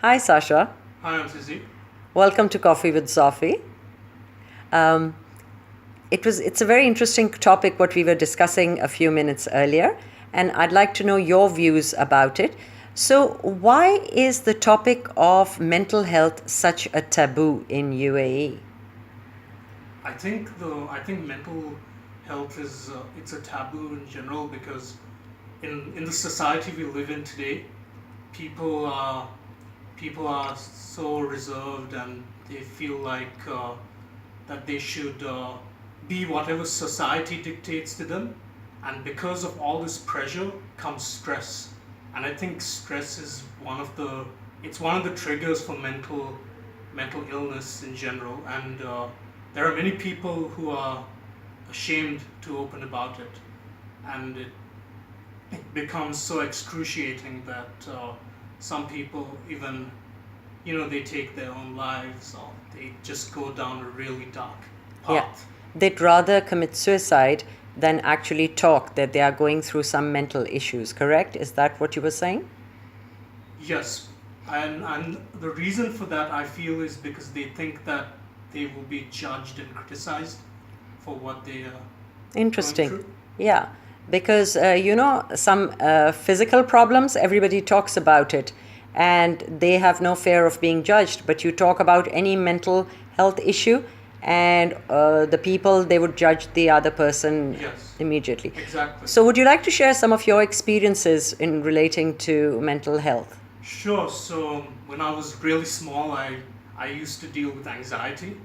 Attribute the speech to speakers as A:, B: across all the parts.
A: Hi, Sasha.
B: Hi, I'm Sissy.
A: Welcome to Coffee with Zoffee. Um, it's a very interesting topic what we were discussing a few minutes earlier, and I'd like to know your views about it. So, why is the topic of mental health such a taboo in UAE?
B: I think mental health is it's a taboo in general because in the society we live in today, people are people are so reserved and they feel like that they should be whatever society dictates to them, and because of all this pressure comes stress, and I think stress is one of the triggers for mental illness in general, and there are many people who are ashamed to open about it, and it becomes so excruciating that some people even they take their own lives, or they just go down a really dark
A: Yeah,
B: path.
A: they'd rather commit suicide than actually talk that they are going through some mental issues, correct? Is that what you were saying?
B: Yes, and the reason for that I feel is because they think that they will be judged and criticized for what they are going
A: Interesting.
B: through.
A: Yeah, because some physical problems, everybody talks about it and they have no fear of being judged. But you talk about any mental health issue, and the people, they would judge the other person
B: Yes,
A: immediately.
B: exactly.
A: So, would you like to share some of your experiences in relating to mental health?
B: Sure. So when I was really small, I used to deal with anxiety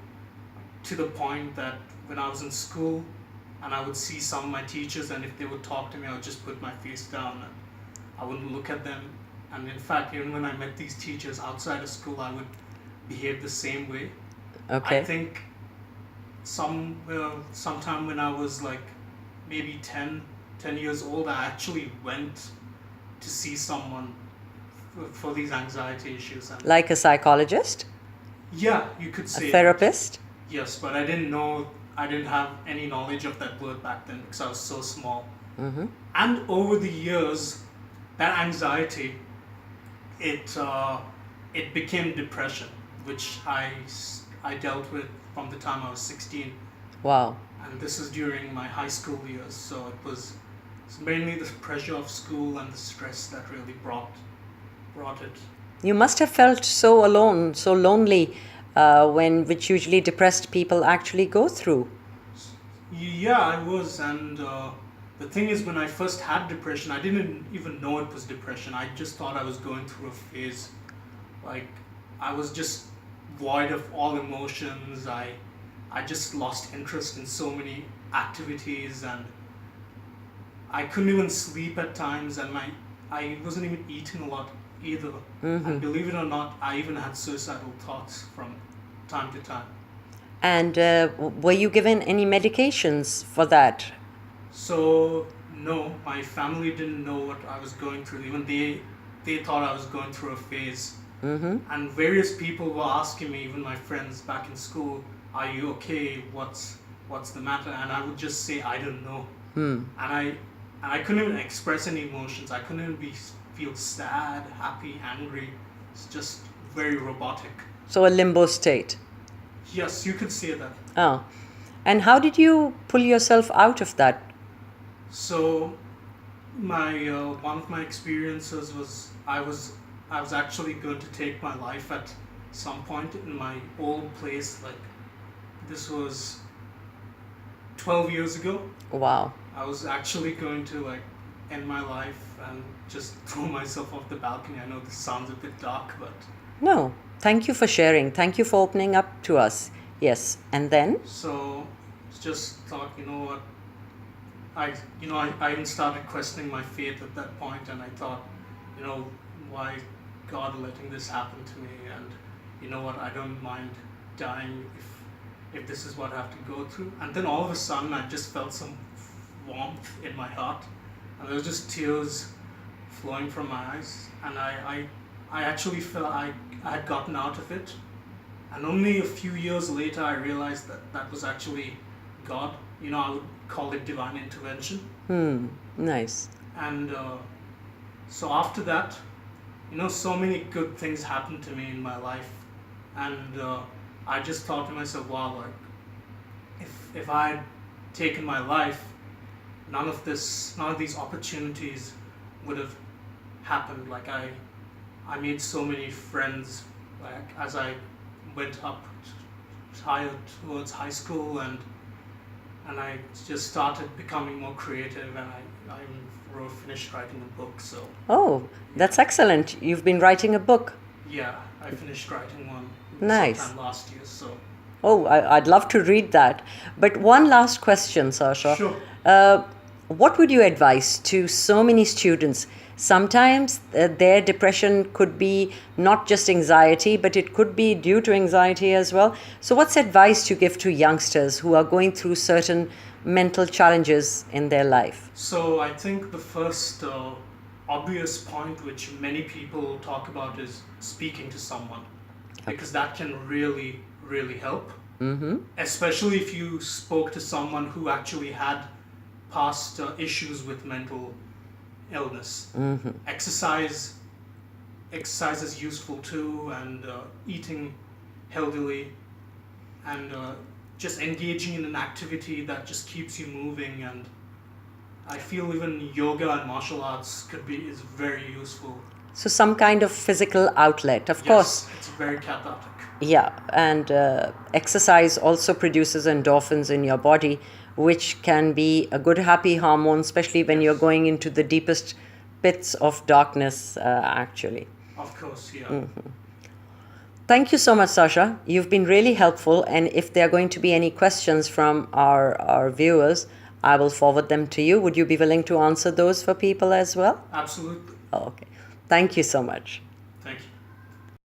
B: to the point that when I was in school and I would see some of my teachers, and if they would talk to me, I would just put my face down and I wouldn't look at them. And in fact, even when I met these teachers outside of school, I would behave the same way. I
A: Okay.
B: think sometime when I was like maybe 10 years old, I actually went to see someone for these anxiety issues. And
A: Like a psychologist,
B: yeah, you could
A: a
B: say that.
A: therapist?
B: Yes, but I didn't have any knowledge of that word back then because I was so small. And over the years, that anxiety, it uh, it became depression, which I dealt with from the time I was 16,
A: Wow.
B: and this is during my high school years. So it's mainly the pressure of school and the stress that really brought it.
A: You must have felt so alone, so lonely, which usually depressed people actually go through.
B: Yeah, I was, and the thing is, when I first had depression, I didn't even know it was depression. I just thought I was going through a phase. Like, I was just void of all emotions. I just lost interest in so many activities, and I couldn't even sleep at times, and I wasn't even eating a lot either. And believe it or not, I even had suicidal thoughts from time to time.
A: And were you given any medications for that?
B: So no, my family didn't know what I was going through. Even they thought I was going through a phase. And various people were asking me, even my friends back in school, "Are you okay? What's the matter?" And I would just say, "I don't know." And I couldn't even express any emotions. I couldn't even feel sad, happy, angry. It's just very robotic.
A: So, a limbo state.
B: Yes, you could say that.
A: Oh. And how did you pull yourself out of that?
B: So my one of my experiences was I was actually going to take my life at some point in my old place. Like, this was 12 years ago.
A: Wow.
B: I was actually going to like end my life and just throw myself off the balcony. I know this sounds a bit dark, but
A: No. Thank you for sharing. Thank you for opening up to us. Yes. And then?
B: so just thought, you know what, I even started questioning my faith at that point, and I thought, you know, why God letting this happen to me, and you know what, I don't mind dying if this is what I have to go through. And then all of a sudden, I just felt some warmth in my heart, and there was just tears flowing from my eyes, and I actually felt I had gotten out of it. And only a few years later, I realized that that was actually God. I would call it divine intervention.
A: Nice.
B: And so after that, so many good things happened to me in my life, and I just thought to myself, wow, like if I had taken my life, none of these opportunities would have happened. Like I made so many friends, like as I went up higher towards high school, and I just started becoming more creative, and I finished writing a book. So
A: Oh, that's excellent. You've been writing a book.
B: yeah, I finished writing one
A: Nice.
B: sometime last year. So
A: Oh, I'd love to read that. But one last question, Sasha.
B: sure.
A: What would you advise to so many students? Sometimes their depression could be not just anxiety, but it could be due to anxiety as well. So, what's advice you give to youngsters who are going through certain mental challenges in their life?
B: So I think the first obvious point which many people talk about is speaking to someone, because that can really, really help. Especially if you spoke to someone who actually had past issues with mental illness. Exercise is useful too, and eating healthily, and just engaging in an activity that just keeps you moving. And I feel even yoga and martial arts is very useful.
A: So, some kind of physical outlet, of course.
B: Yes, it's very cathartic.
A: Yeah, and exercise also produces endorphins in your body, which can be a good happy hormone, especially when you're going into the deepest pits of darkness, actually.
B: Of course, yeah.
A: Thank you so much, Sasha. You've been really helpful, and if there are going to be any questions from our viewers, I will forward them to you. Would you be willing to answer those for people as well?
B: Absolutely.
A: Oh, okay. Thank you so much.